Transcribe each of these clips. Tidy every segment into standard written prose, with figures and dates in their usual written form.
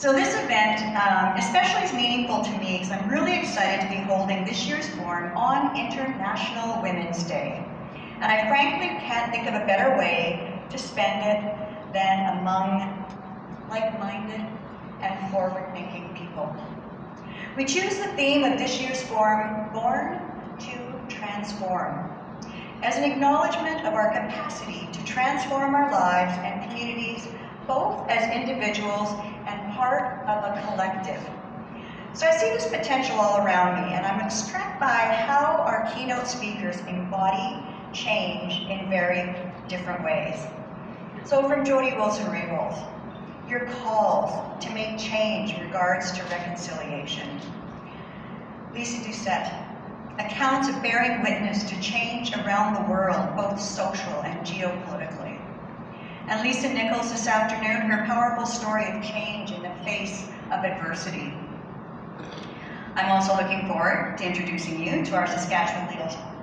So this event especially is meaningful to me because I'm really excited to be holding this year's forum on International Women's Day. And I frankly can't think of a better way to spend it than among like-minded and forward-thinking people. We choose the theme of this year's forum, Born to Transform, as an acknowledgement of our capacity to transform our lives and communities, both as individuals and part of a collective. So I see this potential all around me, and I'm struck by how our keynote speakers embody change in very different ways. So from Jody Wilson-Raybould, your calls to make change in regards to reconciliation. Lisa Doucette, accounts of bearing witness to change around the world, both social and geopolitically. And Lisa Nichols this afternoon, her powerful story of change in the face of adversity. I'm also looking forward to introducing you to our Saskatchewan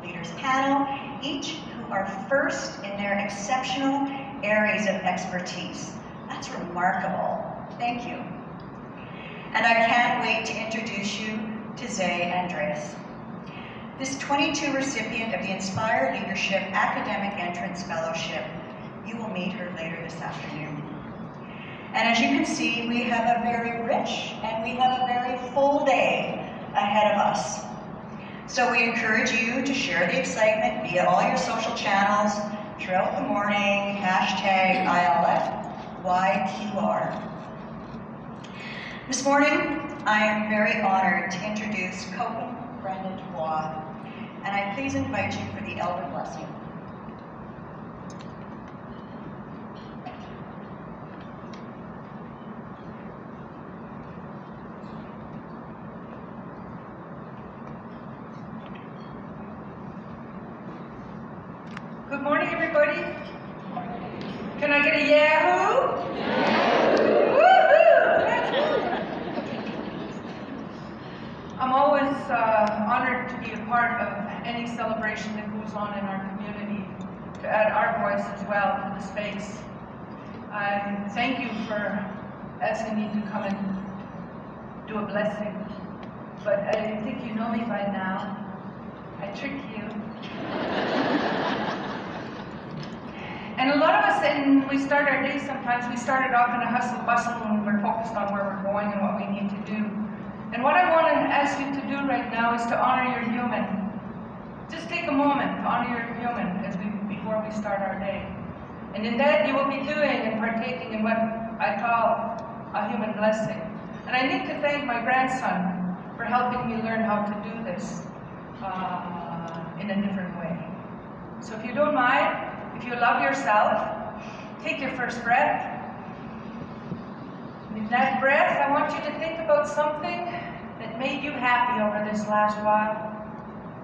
Leaders panel, each who are first in their exceptional areas of expertise. That's remarkable. Thank you. And I can't wait to introduce you to Zay Andreas. This 22 recipient of the Inspire Leadership Academic Entrance Fellowship. You will meet her later this afternoon. And as you can see, we have a very rich and we have a very full day ahead of us. So we encourage you to share the excitement via all your social channels throughout the morning, hashtag ILFYQR. This morning, I am very honored to introduce Cohen Brenda Dubois, and I please invite you for the elder blessing. Good morning, everybody. Can I get a yahoo? Woohoo! That's good. I'm always honored to be a part of any celebration that goes on in our community, to add our voice as well to the space. I thank you for asking me to come and do a blessing, but I think you know me by now. I trick you. And a lot of us, when we start our day, sometimes we started off in a hustle bustle and we're focused on where we're going and what we need to do. And what I want to ask you to do right now is to honor your human. Just take a moment to honor your human before we start our day. And in that, you will be doing and partaking in what I call a human blessing. And I need to thank my grandson for helping me learn how to do this in a different way. So if you don't mind, if you love yourself, take your first breath. In that breath, I want you to think about something that made you happy over this last while.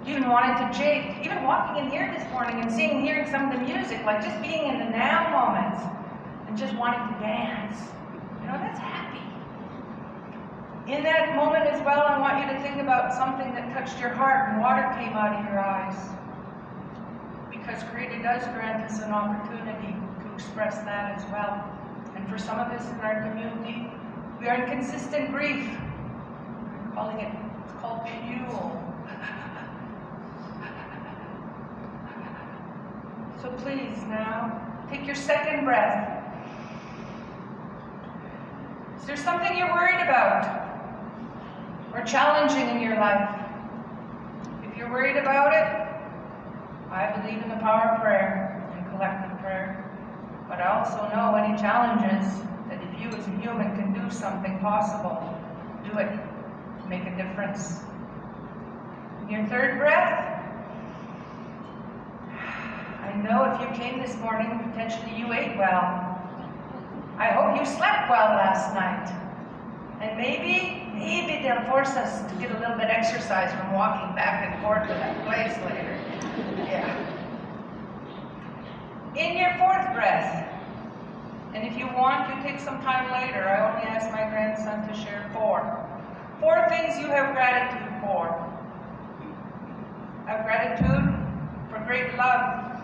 You even wanted to jig, even walking in here this morning and hearing some of the music, like just being in the now moment and just wanting to dance. You know, that's happy. In that moment as well, I want you to think about something that touched your heart and water came out of your eyes. Because Creator does grant us an opportunity to express that as well. And for some of us in our community, we are in consistent grief. We're calling it, it's called fuel. So please now, take your second breath. Is there something you're worried about or challenging in your life? If you're worried about it, I believe in the power of prayer and collective prayer, but I also know any challenges that if you as a human can do something possible, do it, make a difference. In your third breath, I know if you came this morning, potentially you ate well. I hope you slept well last night. And maybe they'll force us to get a little bit of exercise from walking back and forth to that place later. Yeah. In your fourth breath, and if you want, you take some time later. I only asked my grandson to share four things you have gratitude for. I have gratitude for great love,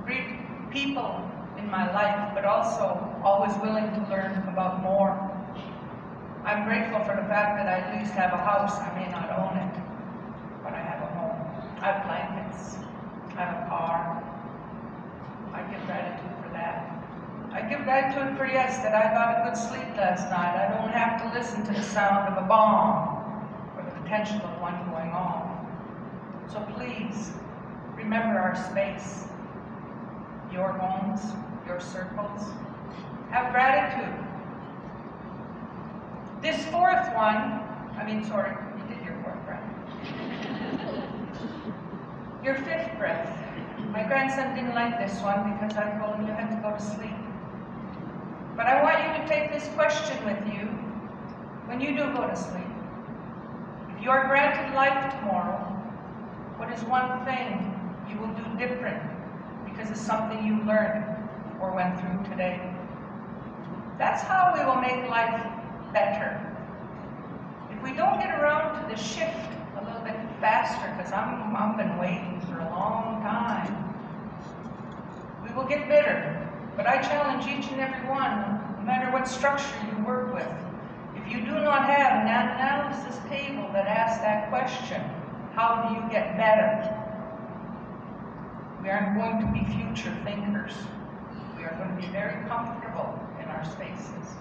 great people in my life, but also always willing to learn about more. at least have a house. I may not own it, but I have a home. I have blankets. I have a car. I give gratitude for that. I give gratitude for, yes, that I got a good sleep last night. I don't have to listen to the sound of a bomb or the potential of one going on. So please, remember our space, your homes, your circles. Have gratitude. This fourth one, you did your fourth breath. Your fifth breath. My grandson didn't like this one because I told him you had to go to sleep. But I want you to take this question with you when you do go to sleep. If you are granted life tomorrow, what is one thing you will do different because of something you learned or went through today? That's how we will make life better. If we don't get around to the shift a little bit faster, because I've been waiting for a long time, we will get bitter. But I challenge each and every one, no matter what structure you work with, if you do not have an analysis table that asks that question, how do you get better? We aren't going to be future thinkers. We are going to be very comfortable in our spaces.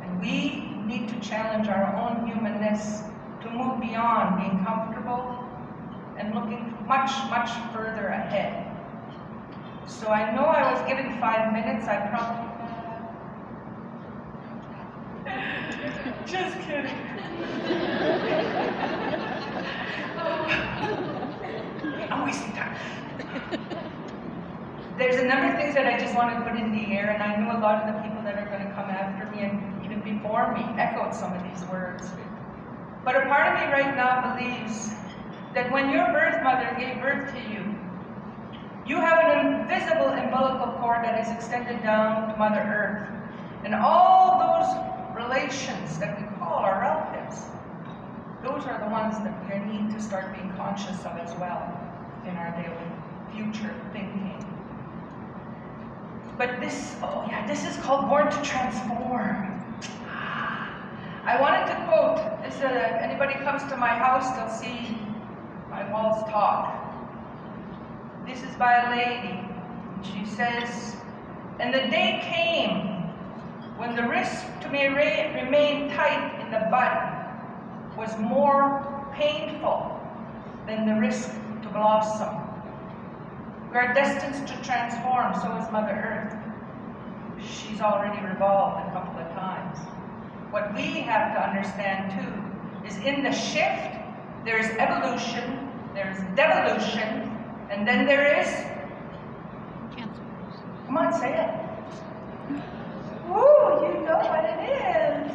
And we need to challenge our own humanness to move beyond being comfortable and looking much, much further ahead. So I know I was given 5 minutes. I probably... Just kidding. I'm wasting time. There's a number of things that I just want to put in the air, and I know a lot of the people that are going to come after me and even before me echoed some of these words. But a part of me right now believes that when your birth mother gave birth to you, you have an invisible umbilical cord that is extended down to Mother Earth. And all those relations that we call our relatives, those are the ones that we need to start being conscious of as well in our daily future thinking. But this is called Born to Transform. I wanted to quote, if anybody comes to my house, they'll see my walls talk. This is by a lady. She says, "And the day came when the risk to remain tight in the bud was more painful than the risk to blossom. We are destined to transform, so is Mother Earth. She's already revolved a couple of times. What we have to understand too is in the shift, there is evolution, there is devolution, and then there is transformation. Come on, say it. Woo, you know what it is.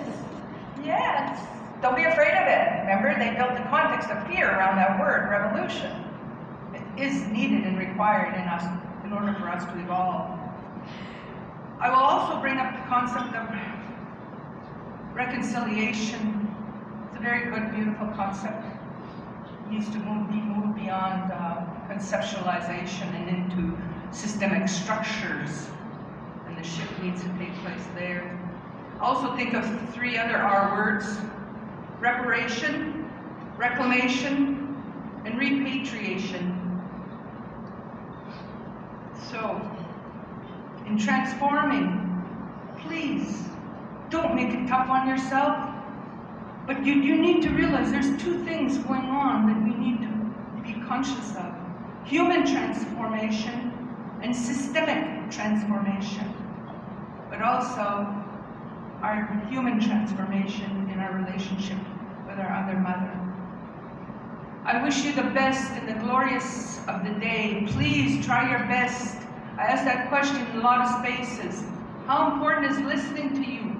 Yes. Don't be afraid of it. Remember, they built the context of fear around that word, revolution. It is needed and required in us in order for us to evolve. I will also bring up the concept of reconciliation. It's a very good, beautiful concept. It needs to be moved beyond conceptualization and into systemic structures, and the shift needs to take place there. Also think of 3 other R words: reparation, reclamation, and repatriation. So, in transforming, please don't make it tough on yourself, but you need to realize there's 2 things going on that we need to be conscious of: human transformation and systemic transformation, but also our human transformation in our relationship with our other mother. I wish you the best in the glorious of the day. Please try your best. I ask that question in a lot of spaces. How important is listening to you?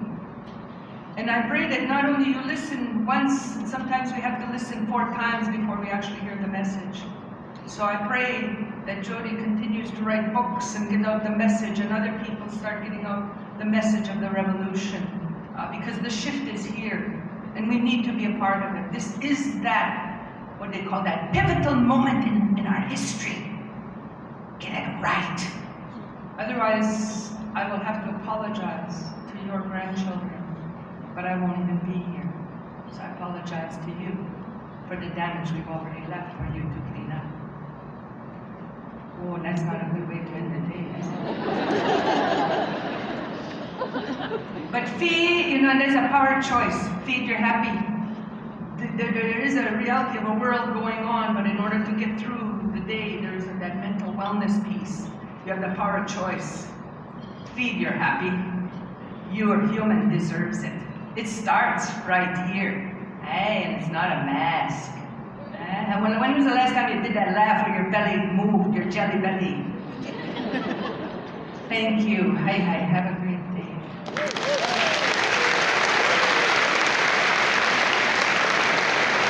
And I pray that not only you listen once, and sometimes we have to listen 4 times before we actually hear the message. So I pray that Jody continues to write books and get out the message, and other people start getting out the message of the revolution, because the shift is here, and we need to be a part of it. This is that, what they call that pivotal moment in our history. Get it right. Otherwise, I will have to apologize to your grandchildren, but I won't even be here. So apologize to you for the damage we've already left for you to clean up. Oh, that's not a good way to end the day, is it? But feed, there's a power of choice. Feed, you're happy. There is a reality of a world going on, but in order to get through the day, there's that mental wellness piece. You have the power of choice. Feed, you're happy. Your human deserves it. It starts right here. Hey, and it's not a mask. When was the last time you did that laugh where your belly moved, your jelly belly? Thank you. Hi, have a great day.